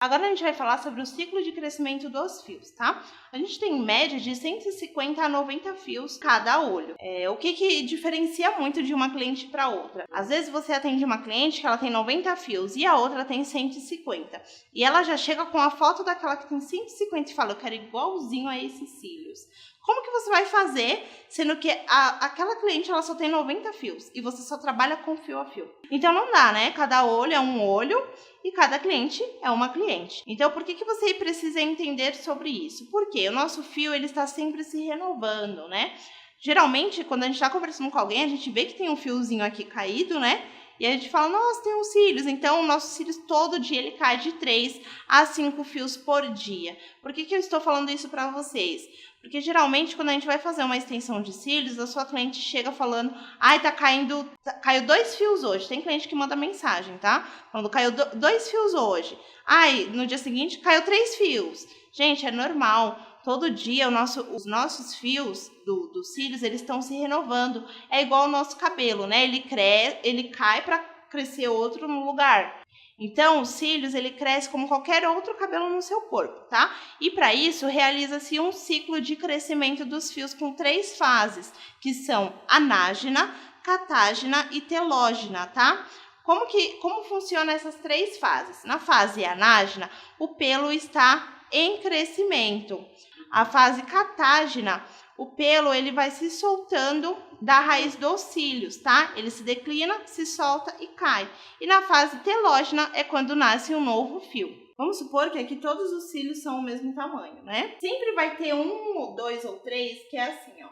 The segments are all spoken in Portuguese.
Agora a gente vai falar sobre o ciclo de crescimento dos fios, tá? A gente tem em média de 150 a 90 fios cada olho. O que diferencia muito de uma cliente para outra? Às vezes você atende uma cliente que ela tem 90 fios e a outra tem 150. E ela já chega com a foto daquela que tem 150 e fala, eu quero igualzinho a esses cílios. Como que você vai fazer, sendo que aquela cliente ela só tem 90 fios e você só trabalha com fio a fio? Então não dá, né? Cada olho é um olho e cada cliente é uma cliente. Então por que você precisa entender sobre isso? Porque o nosso fio ele está sempre se renovando, né? Geralmente, quando a gente está conversando com alguém, a gente vê que tem um fiozinho aqui caído, né? E a gente fala, nossa, tem uns cílios. Então, o nosso cílios todo dia ele cai de 3 a 5 fios por dia. Por que eu estou falando isso para vocês? Porque geralmente, quando a gente vai fazer uma extensão de cílios, a sua cliente chega falando, ai, caiu 2 fios hoje. Tem cliente que manda mensagem, tá? Falando, caiu 2 fios hoje. Ai, no dia seguinte, caiu 3 fios. Gente, é normal. Todo dia os nossos fios dos cílios, eles estão se renovando. É igual o nosso cabelo, né? Ele cai para crescer outro no lugar. Então, os cílios, ele cresce como qualquer outro cabelo no seu corpo, tá? E para isso, realiza-se um ciclo de crescimento dos fios com 3 fases, que são anágena, catágena e telógena, tá? Como funcionam essas 3 fases? Na fase anágena, o pelo está em crescimento. A fase catágena, o pelo ele vai se soltando da raiz dos cílios, tá? Ele se declina, se solta e cai. E na fase telógena é quando nasce um novo fio. Vamos supor que aqui todos os cílios são o mesmo tamanho, né? Sempre vai ter 1, 2 ou 3 que é assim, ó.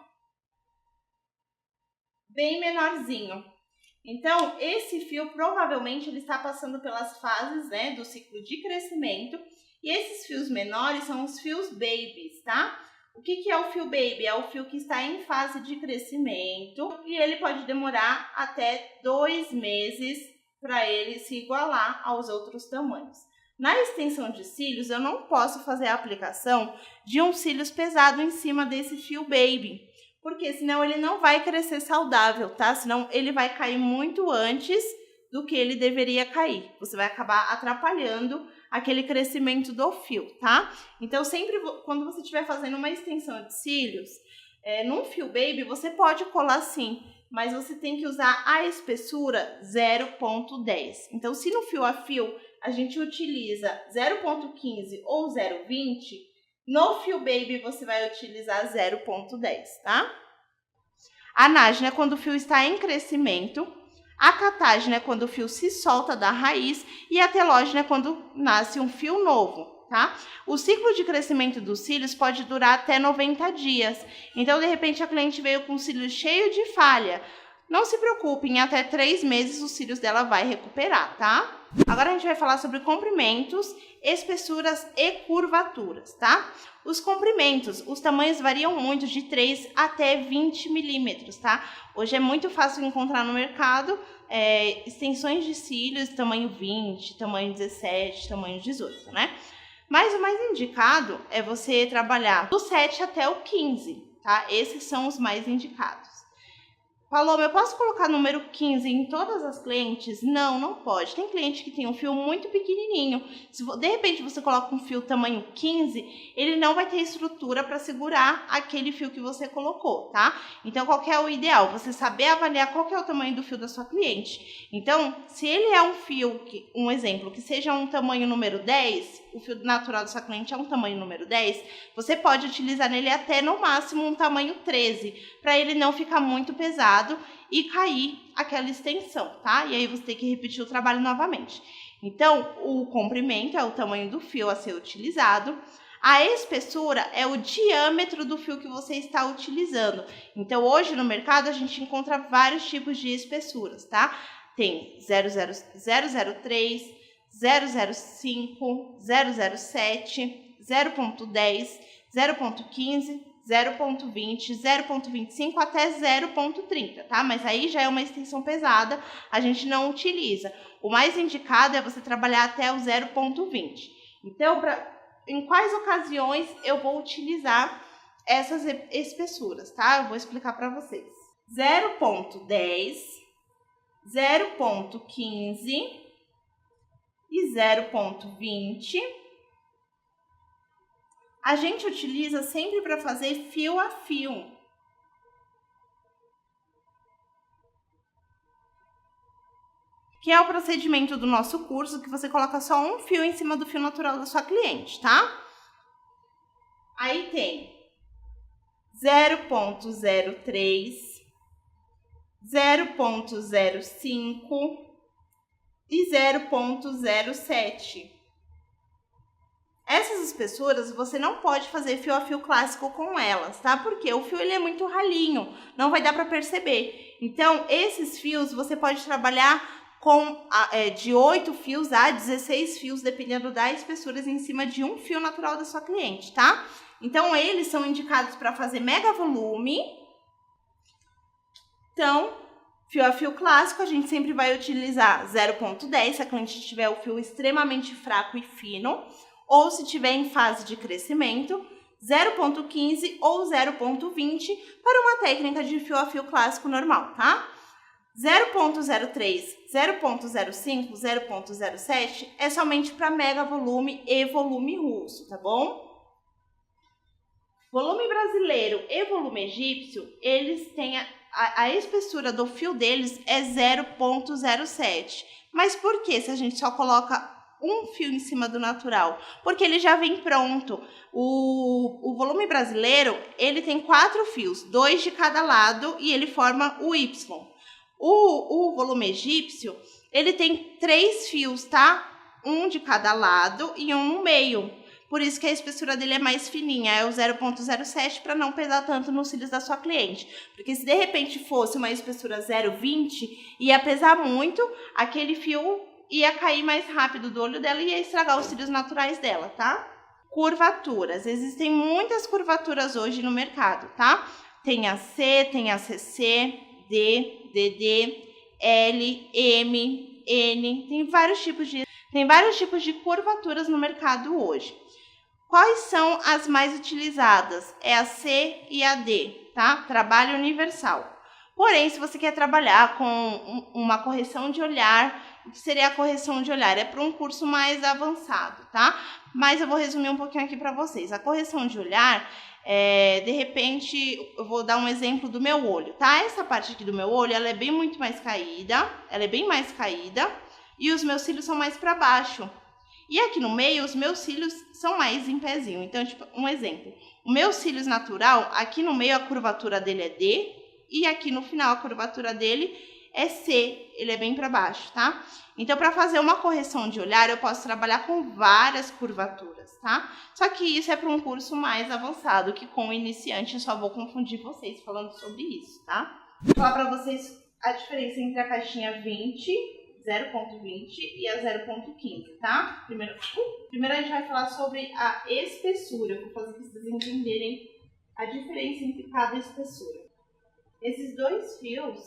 Bem menorzinho. Então, esse fio provavelmente ele está passando pelas fases, né, do ciclo de crescimento. E esses fios menores são os fios babies, tá? O que é o fio baby? É o fio que está em fase de crescimento e ele pode demorar até 2 meses para ele se igualar aos outros tamanhos. Na extensão de cílios, eu não posso fazer a aplicação de um cílios pesado em cima desse fio baby, porque senão ele não vai crescer saudável, tá? Senão ele vai cair muito antes do que ele deveria cair. Você vai acabar atrapalhando aquele crescimento do fio, tá? Então, sempre quando você estiver fazendo uma extensão de cílios, num fio baby, você pode colar sim, mas você tem que usar a espessura 0,10. Então, se no fio a fio a gente utiliza 0,15 ou 0,20, no fio baby você vai utilizar 0,10, tá? A anágena é quando o fio está em crescimento. A catágena é quando o fio se solta da raiz e a telógena é quando nasce um fio novo, tá? O ciclo de crescimento dos cílios pode durar até 90 dias. Então, de repente, a cliente veio com o cílio cheio de falha. Não se preocupe, em até 3 meses os cílios dela vai recuperar, tá? Agora a gente vai falar sobre comprimentos, espessuras e curvaturas, tá? Os comprimentos, os tamanhos variam muito de 3 até 20 milímetros, tá? Hoje é muito fácil encontrar no mercado extensões de cílios tamanho 20, tamanho 17, tamanho 18, né? Mas o mais indicado é você trabalhar do 7 até o 15, tá? Esses são os mais indicados. Paloma, eu posso colocar número 15 em todas as clientes? Não, não pode. Tem cliente que tem um fio muito pequenininho. Se de repente você coloca um fio tamanho 15, ele não vai ter estrutura para segurar aquele fio que você colocou, tá? Então, qual que é o ideal? Você saber avaliar qual que é o tamanho do fio da sua cliente. Então, se ele é um fio, um exemplo, que seja um tamanho número 10, o fio natural da sua cliente é um tamanho número 10, você pode utilizar nele até no máximo um tamanho 13, para ele não ficar muito pesado e cair aquela extensão, tá? E aí você tem que repetir o trabalho novamente. Então, o comprimento é o tamanho do fio a ser utilizado. A espessura é o diâmetro do fio que você está utilizando. Então, hoje no mercado a gente encontra vários tipos de espessuras, tá? Tem 003, 005, 007, 0.10, 0.15, 0.20, 0.25 até 0.30, tá? Mas aí já é uma extensão pesada, a gente não utiliza. O mais indicado é você trabalhar até o 0.20. Então, em quais ocasiões eu vou utilizar essas espessuras, tá? Eu vou explicar para vocês. 0.10, 0.15 e 0,20. A gente utiliza sempre para fazer fio a fio. Que é o procedimento do nosso curso, que você coloca só um fio em cima do fio natural da sua cliente, tá? Aí tem 0,03, 0,05 e 0,07. Essas espessuras você não pode fazer fio a fio clássico com elas, tá? Porque o fio ele é muito ralinho, não vai dar para perceber. Então, esses fios você pode trabalhar com de 8 fios a 16 fios, dependendo da espessura, em cima de um fio natural da sua cliente, tá? Então, eles são indicados para fazer mega volume. Então, fio a fio clássico, a gente sempre vai utilizar 0,10 se a cliente tiver o fio extremamente fraco e fino, ou se tiver em fase de crescimento, 0,15 ou 0,20 para uma técnica de fio a fio clássico normal, tá? 0,03, 0,05, 0,07 é somente para mega volume e volume russo, tá bom? Volume brasileiro e volume egípcio, eles têm a espessura do fio deles é 0,07. Mas por que se a gente só coloca um fio em cima do natural? Porque ele já vem pronto. O volume brasileiro, ele tem 4 fios, 2 de cada lado e ele forma o Y. O volume egípcio, ele tem 3 fios, tá? Um de cada lado e um no meio. Por isso que a espessura dele é mais fininha, é o 0,07 para não pesar tanto nos cílios da sua cliente. Porque se de repente fosse uma espessura 0,20, ia pesar muito, aquele fio ia cair mais rápido do olho dela e ia estragar os cílios naturais dela, tá? Curvaturas. Existem muitas curvaturas hoje no mercado, tá? Tem a C, tem a CC, D, DD, L, M, N, tem vários tipos de curvaturas no mercado hoje. Quais são as mais utilizadas? É a C e a D, tá? Trabalho universal. Porém, se você quer trabalhar com uma correção de olhar, o que seria a correção de olhar? É para um curso mais avançado, tá? Mas eu vou resumir um pouquinho aqui para vocês. A correção de olhar, de repente, eu vou dar um exemplo do meu olho, tá? Essa parte aqui do meu olho, ela é bem muito mais caída, e os meus cílios são mais para baixo. E aqui no meio, os meus cílios são mais em pezinho. Então, tipo, um exemplo. O meu cílios natural, aqui no meio a curvatura dele é D, e aqui no final a curvatura dele é C, ele é bem para baixo, tá? Então, para fazer uma correção de olhar, eu posso trabalhar com várias curvaturas, tá? Só que isso é para um curso mais avançado, que com o iniciante eu só vou confundir vocês falando sobre isso, tá? Vou falar para vocês a diferença entre a caixinha 20, 0,20 e a 0,15, tá? Primeiro a gente vai falar sobre a espessura, eu vou fazer para vocês entenderem a diferença entre cada espessura. Esses dois fios,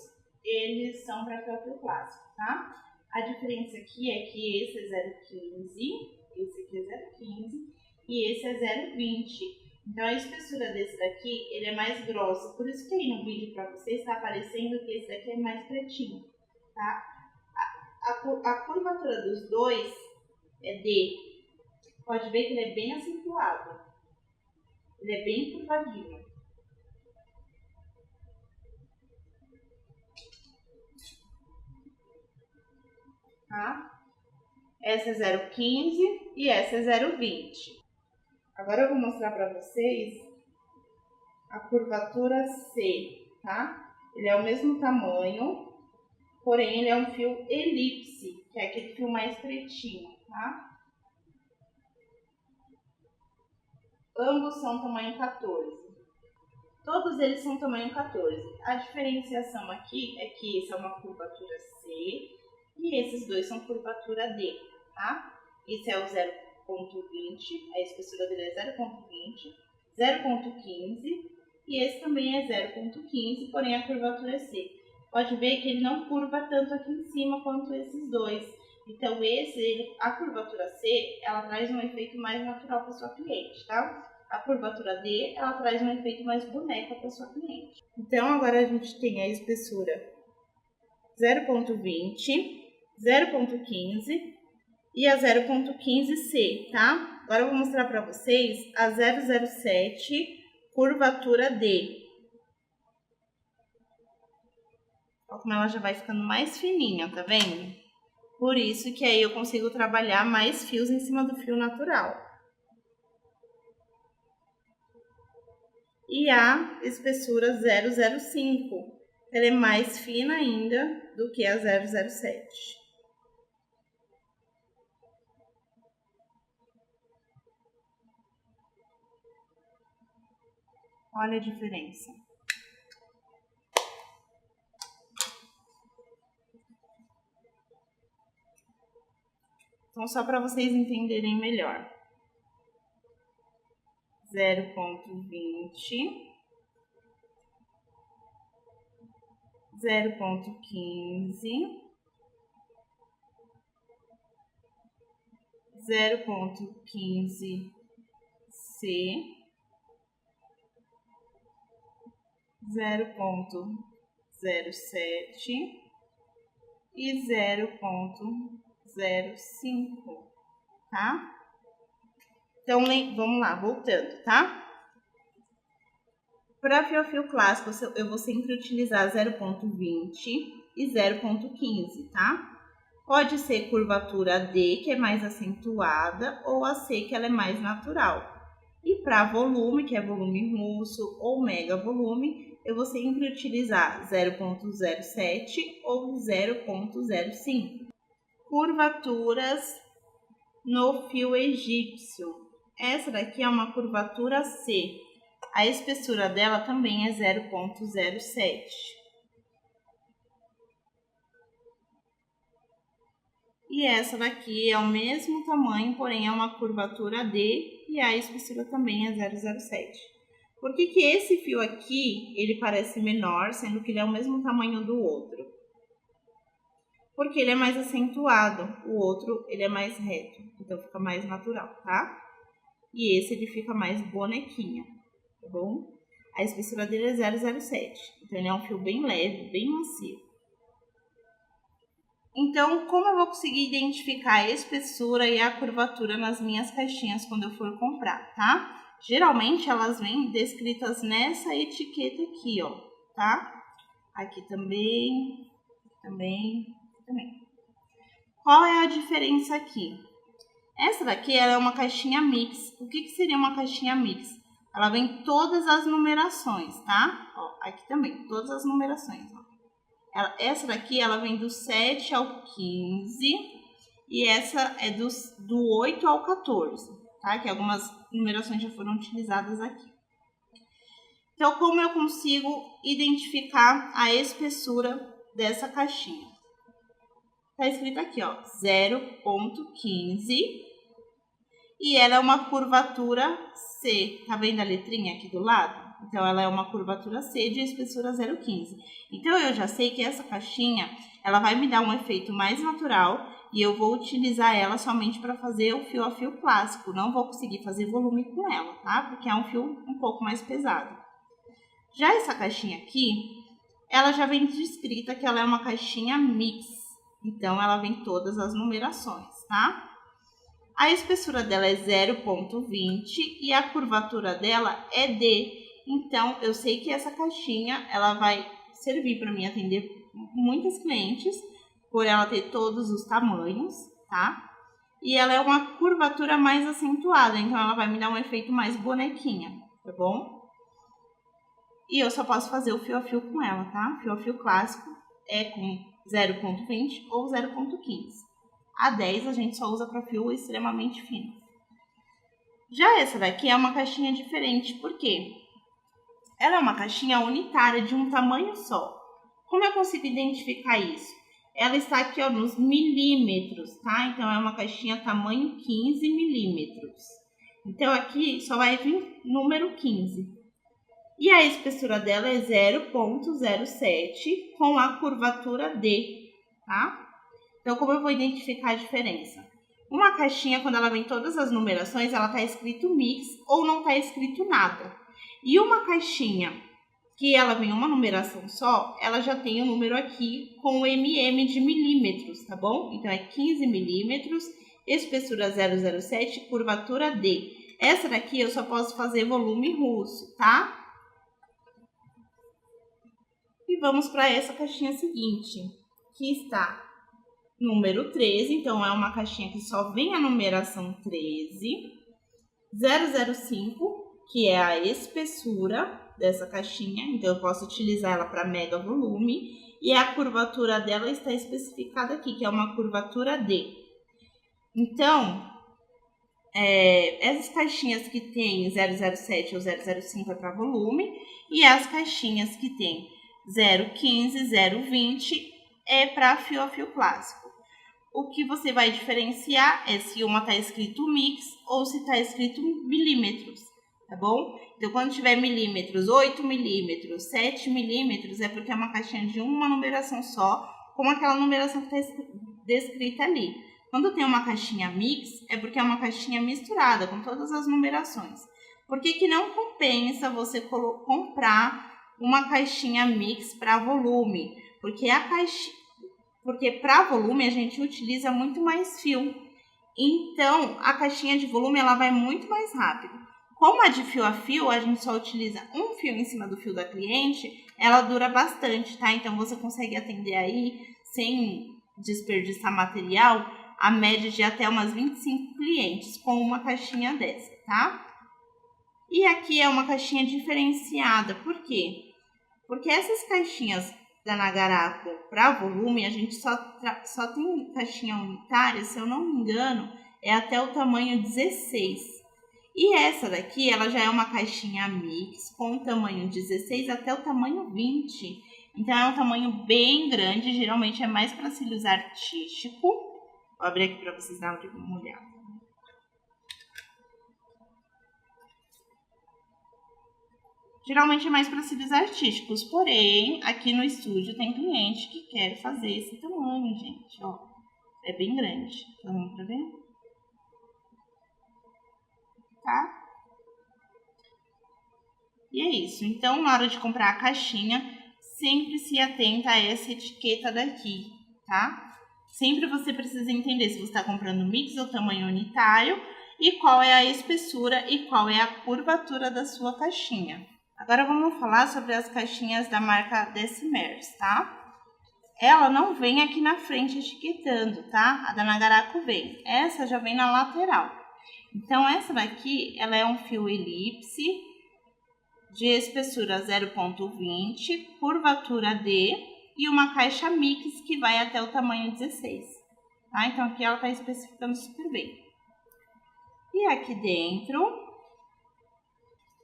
eles são para fio a fio clássico, tá? A diferença aqui é que esse é 0,15, esse aqui é 0,15 e esse é 0,20. Então, a espessura desse daqui, ele é mais grossa. Por isso que aí no vídeo para vocês está aparecendo que esse daqui é mais pretinho, tá? A curvatura dos dois é D. Pode ver que ele é bem acentuado. Ele é bem curvadinho. Tá? Essa é 0,15 e essa é 0,20. Agora eu vou mostrar para vocês a curvatura C, tá? Ele é o mesmo tamanho, porém ele é um fio elipse, que é aquele fio mais pretinho, tá? Ambos são tamanho 14. Todos eles são tamanho 14. A diferenciação aqui é que esse é uma curvatura C e esses dois são curvatura D, tá? Esse é o 0,20, a espessura dele é 0,20, 0,15 e esse também é 0,15, porém a curvatura é C. Pode ver que ele não curva tanto aqui em cima quanto esses dois. Então, a curvatura C, ela traz um efeito mais natural para sua cliente, tá? A curvatura D, ela traz um efeito mais boneca para sua cliente. Então, agora a gente tem a espessura 0,20, 0,15 e a 0,15C, tá? Agora eu vou mostrar para vocês a 007 curvatura D. Olha como ela já vai ficando mais fininha, tá vendo? Por isso que aí eu consigo trabalhar mais fios em cima do fio natural. E a espessura 005, ela é mais fina ainda do que a 007. Olha a diferença. Então, só para vocês entenderem melhor. 0,20, 0,15, 0,15C, 0,07 e 0,05, tá? Então, vamos lá, voltando, tá? Para fio clássico, eu vou sempre utilizar 0,20 e 0,15, tá? Pode ser curvatura D, que é mais acentuada, ou a C, que ela é mais natural. E para volume, que é volume russo ou mega volume, eu vou sempre utilizar 0,07 ou 0,05. Curvaturas no fio egípcio. Essa daqui é uma curvatura C. A espessura dela também é 0,07. E essa daqui é o mesmo tamanho, porém é uma curvatura D e a espessura também é 0,07. Por que que esse fio aqui, ele parece menor, sendo que ele é o mesmo tamanho do outro? Porque ele é mais acentuado, o outro ele é mais reto, então fica mais natural, tá? E esse ele fica mais bonequinha, tá bom? A espessura dele é 0,07, então ele é um fio bem leve, bem macio. Então, como eu vou conseguir identificar a espessura e a curvatura nas minhas caixinhas quando eu for comprar, tá? Geralmente, elas vêm descritas nessa etiqueta aqui, ó, tá? Aqui também. Qual é a diferença aqui? Essa daqui ela é uma caixinha mix. O que seria uma caixinha mix? Ela vem todas as numerações, tá? Ó, aqui também, todas as numerações, ó. Essa daqui, ela vem do 7 ao 15 e essa é do 8 ao 14, tá? Que algumas numerações já foram utilizadas aqui. Então, como eu consigo identificar a espessura dessa caixinha? Tá escrito aqui, ó, 0,15 e ela é uma curvatura C. Tá vendo a letrinha aqui do lado? Então, ela é uma curvatura C de espessura 0,15. Então, eu já sei que essa caixinha, ela vai me dar um efeito mais natural e eu vou utilizar ela somente para fazer o fio a fio clássico. Não vou conseguir fazer volume com ela, tá? Porque é um fio um pouco mais pesado. Já essa caixinha aqui, ela já vem descrita que ela é uma caixinha mix. Então, ela vem todas as numerações, tá? A espessura dela é 0,20 e a curvatura dela é D. Então, eu sei que essa caixinha, ela vai servir para mim atender muitos clientes, por ela ter todos os tamanhos, tá? E ela é uma curvatura mais acentuada, então ela vai me dar um efeito mais bonequinha, tá bom? E eu só posso fazer o fio a fio com ela, tá? Fio a fio clássico é com 0,20 ou 0,15. A 10 a gente só usa para fio extremamente fino. Já essa daqui é uma caixinha diferente, por quê? Ela é uma caixinha unitária de um tamanho só. Como eu consigo identificar isso? Ela está aqui, ó, nos milímetros, tá? Então, é uma caixinha tamanho 15 milímetros. Então, aqui só vai vir número 15. E a espessura dela é 0,07 com a curvatura D, tá? Então, como eu vou identificar a diferença? Uma caixinha, quando ela vem todas as numerações, ela tá escrito mix ou não tá escrito nada. E uma caixinha que ela vem uma numeração só, ela já tem o número aqui com o mm de milímetros, tá bom? Então, é 15 milímetros, espessura 007, curvatura D. Essa daqui eu só posso fazer volume russo, tá? E vamos para essa caixinha seguinte, que está número 13, então é uma caixinha que só vem a numeração 13, 005, que é a espessura dessa caixinha, então eu posso utilizar ela para mega volume, e a curvatura dela está especificada aqui, que é uma curvatura D. Então, essas caixinhas que tem 007 ou 005 é para volume, e as caixinhas que tem 015, 020 é para fio a fio clássico. O que você vai diferenciar é se uma está escrito mix ou se está escrito milímetros, tá bom? Então, quando tiver milímetros, 8 milímetros, 7 milímetros, é porque é uma caixinha de uma numeração só, como aquela numeração que está descrita ali. Quando tem uma caixinha mix, é porque é uma caixinha misturada com todas as numerações. Por que não compensa você comprar uma caixinha mix para volume? Porque para volume a gente utiliza muito mais fio. Então, a caixinha de volume ela vai muito mais rápido. Como a de fio a fio, a gente só utiliza um fio em cima do fio da cliente, ela dura bastante, tá? Então, você consegue atender aí, sem desperdiçar material, a média de até umas 25 clientes com uma caixinha dessa, tá? E aqui é uma caixinha diferenciada. Por quê? Porque essas caixinhas da Nagaraco para volume, a gente só tem caixinha unitária, se eu não me engano, é até o tamanho 16. E essa daqui, ela já é uma caixinha mix com o tamanho 16 até o tamanho 20. Então, é um tamanho bem grande, geralmente é mais para cílios artístico. Vou abrir aqui para vocês darem uma olhada. Geralmente é mais para cílios artísticos, porém, aqui no estúdio tem cliente que quer fazer esse tamanho, gente, ó. É bem grande, tá dando pra ver? Tá? E é isso, então na hora de comprar a caixinha, sempre se atenta a essa etiqueta daqui, tá? Sempre você precisa entender se você está comprando mix ou tamanho unitário e qual é a espessura e qual é a curvatura da sua caixinha. Agora vamos falar sobre as caixinhas da marca Decimers, tá? Ela não vem aqui na frente etiquetando, tá? A da Nagaraco vem. Essa já vem na lateral. Então, essa daqui, ela é um fio elipse de espessura 0,20, curvatura D e uma caixa mix que vai até o tamanho 16. Tá? Então, aqui ela está especificando super bem. E aqui dentro,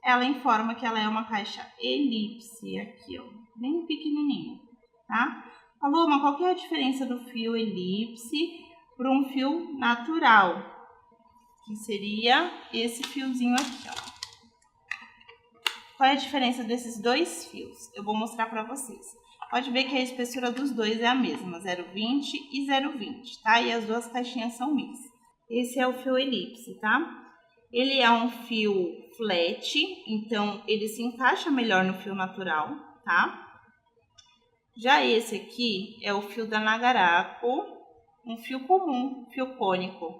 ela informa que ela é uma caixa elipse, aqui, ó, bem pequenininho, tá? Paloma, qual que é a diferença do fio elipse para um fio natural? Que seria esse fiozinho aqui, ó. Qual é a diferença desses dois fios? Eu vou mostrar para vocês. Pode ver que a espessura dos dois é a mesma, 0,20 e 0,20, tá? E as duas caixinhas são mix. Esse é o fio elipse, tá? Ele é um fio flat, então ele se encaixa melhor no fio natural, tá? Já esse aqui é o fio da Nagaraco, um fio comum, fio cônico,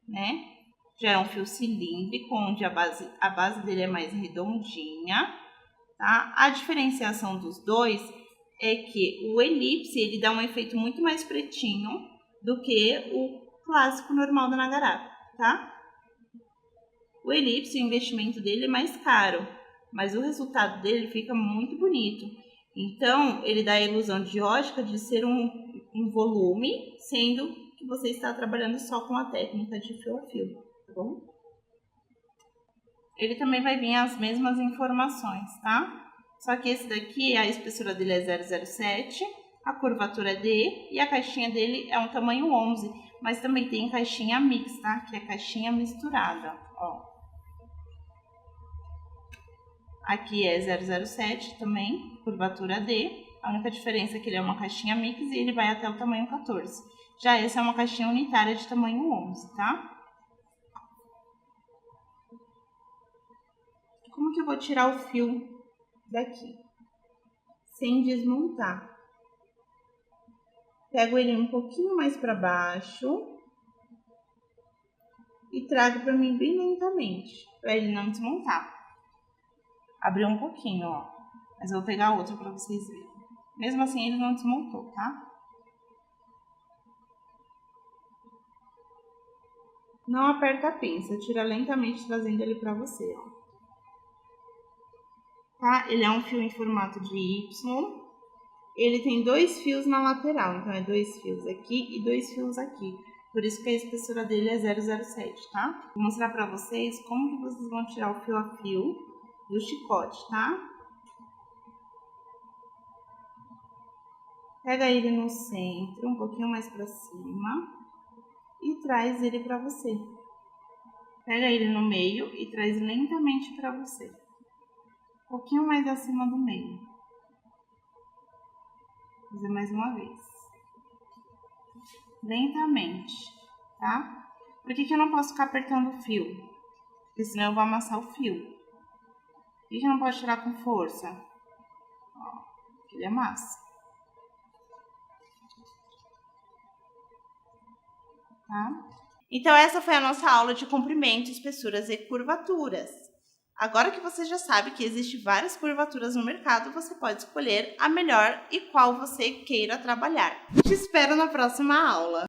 né? Já é um fio cilíndrico, onde a base dele é mais redondinha, tá? A diferenciação dos dois é que o elipse, ele dá um efeito muito mais pretinho do que o clássico normal da Nagaraco, tá? O elipse, o investimento dele é mais caro, mas o resultado dele fica muito bonito. Então, ele dá a ilusão de ótica de ser um volume, sendo que você está trabalhando só com a técnica de fio a fio, tá bom? Ele também vai vir as mesmas informações, tá? Só que esse daqui, a espessura dele é 0,07, a curvatura é D e a caixinha dele é um tamanho 11, mas também tem caixinha mix, tá? Que é caixinha misturada, ó. Aqui é 007 também, curvatura D. A única diferença é que ele é uma caixinha mix e ele vai até o tamanho 14. Já essa é uma caixinha unitária de tamanho 11, tá? Como que eu vou tirar o fio daqui? Sem desmontar. Pego ele um pouquinho mais para baixo. e trago para mim bem lentamente, para ele não desmontar. Abriu um pouquinho, ó, mas eu vou pegar outro para vocês verem. Mesmo assim ele não desmontou, tá? Não aperta a pinça, tira lentamente trazendo ele para você, ó. Tá? Ele é um fio em formato de Y. Ele tem 2 fios na lateral, então é 2 fios aqui e 2 fios aqui. Por isso que a espessura dele é 0,07, tá? Vou mostrar pra vocês como que vocês vão tirar o fio a fio do chicote, tá? Pega ele no centro, um pouquinho mais pra cima e traz ele pra você. Pega ele no meio e traz lentamente pra você. Um pouquinho mais acima do meio. Vou fazer mais uma vez. Lentamente, tá? Por que eu não posso ficar apertando o fio? Porque senão eu vou amassar o fio. Por que eu não posso tirar com força? Ó, ele amassa. Tá? Então essa foi a nossa aula de comprimento, espessuras e curvaturas. Agora que você já sabe que existem várias curvaturas no mercado, você pode escolher a melhor e qual você queira trabalhar. Te espero na próxima aula!